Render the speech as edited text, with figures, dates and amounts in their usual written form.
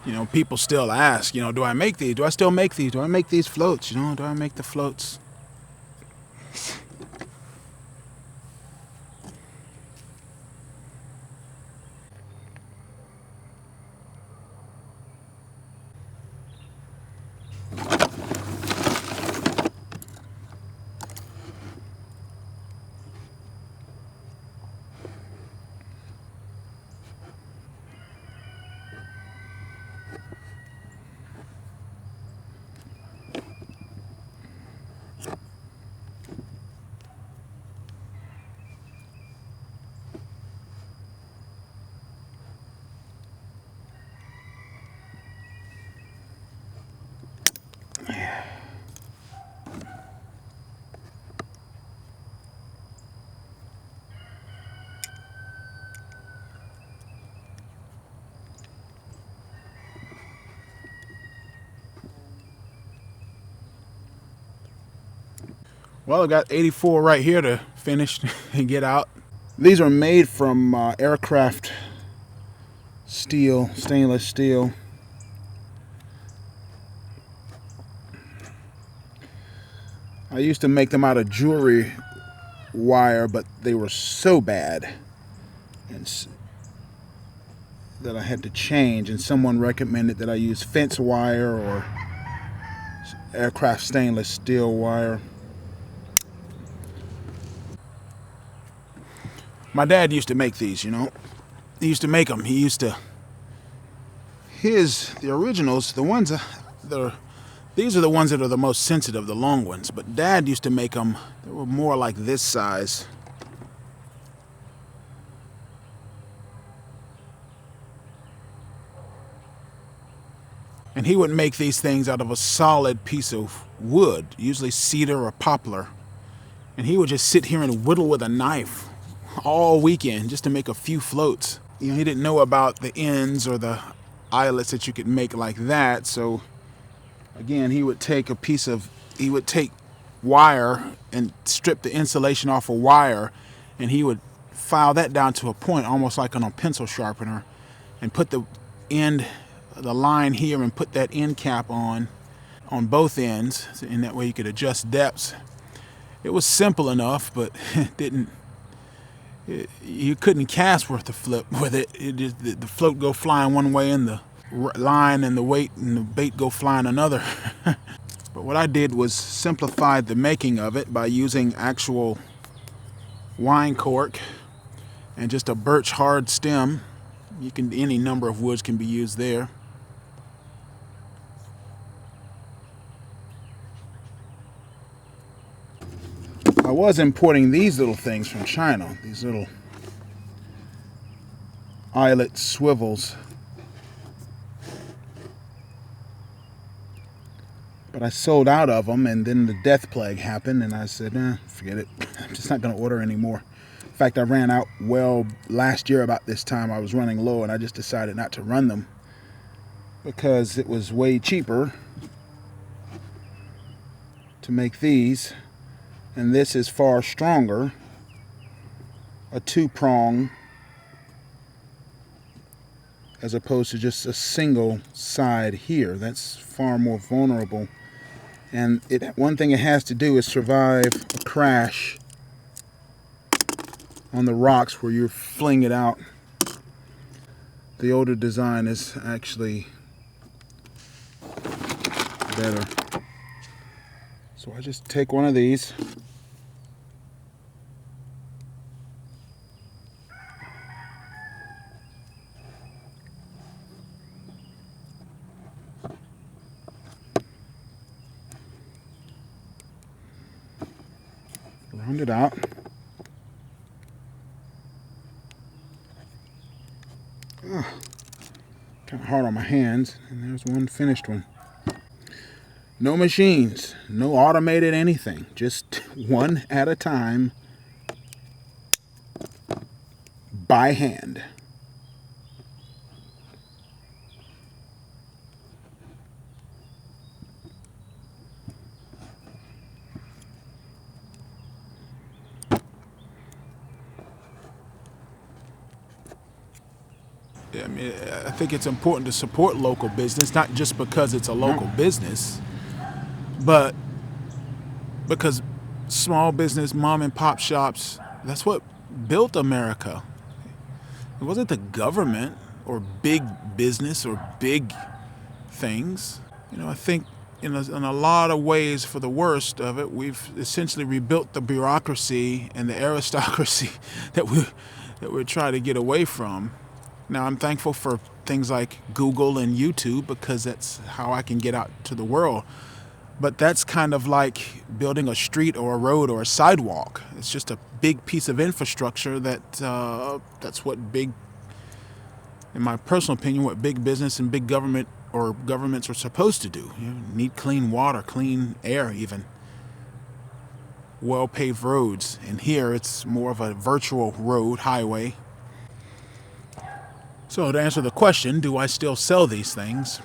You know, people still ask, you know, do I make these? Do I still make these? Do I make these floats? You know, do I make the floats? Well, I got 84 right here to finish and get out. These are made from aircraft steel, stainless steel. I used to make them out of jewelry wire, but they were so bad that I had to change, and someone recommended that I use fence wire or aircraft stainless steel wire. My dad used to make these, you know. He used to make them. He used to... the originals, the ones these are the ones that are the most sensitive, the long ones. But Dad used to make them, they were more like this size. And he would make these things out of a solid piece of wood, usually cedar or poplar. And he would just sit here and whittle with a knife all weekend just to make a few floats. You know, he didn't know about the ends or the eyelets that you could make like that. So again, he would take wire and strip the insulation off a wire, and he would file that down to a point, almost like on a pencil sharpener, and put the line here and put that end cap on both ends, and that way you could adjust depths. It was simple enough, but you couldn't cast worth a flip with it. The float go flying one way, and the line and the weight and the bait go flying another. But what I did was simplified the making of it by using actual wine cork and just a birch hard stem. Any number of woods can be used there. I was importing these little things from China, these little eyelet swivels. But I sold out of them, and then the death plague happened, and I said, forget it. I'm just not going to order anymore. In fact, I ran out last year about this time. I was running low, and I just decided not to run them because it was way cheaper to make these. And this is far stronger, a 2-prong, as opposed to just a single side here. That's far more vulnerable. And one thing it has to do is survive a crash on the rocks where you fling it out. The older design is actually better. So I just take one of these. Round it out. Kind of hard on my hands. And there's one finished one. No machines, no automated anything. Just one at a time by hand. I mean, I think it's important to support local business, not just because it's a local business, but because small business, mom and pop shops, that's what built America. It wasn't the government or big business or big things. I think in a lot of ways, for the worst of it, we've essentially rebuilt the bureaucracy and the aristocracy that we're trying to get away from. Now, I'm thankful for things like Google and YouTube because that's how I can get out to the world. But that's kind of like building a street or a road or a sidewalk. It's just a big piece of infrastructure that's what big, in my personal opinion, what big business and big government or governments are supposed to do. You need clean water, clean air even, well-paved roads. And here it's more of a virtual road, highway. So to answer the question, do I still sell these things?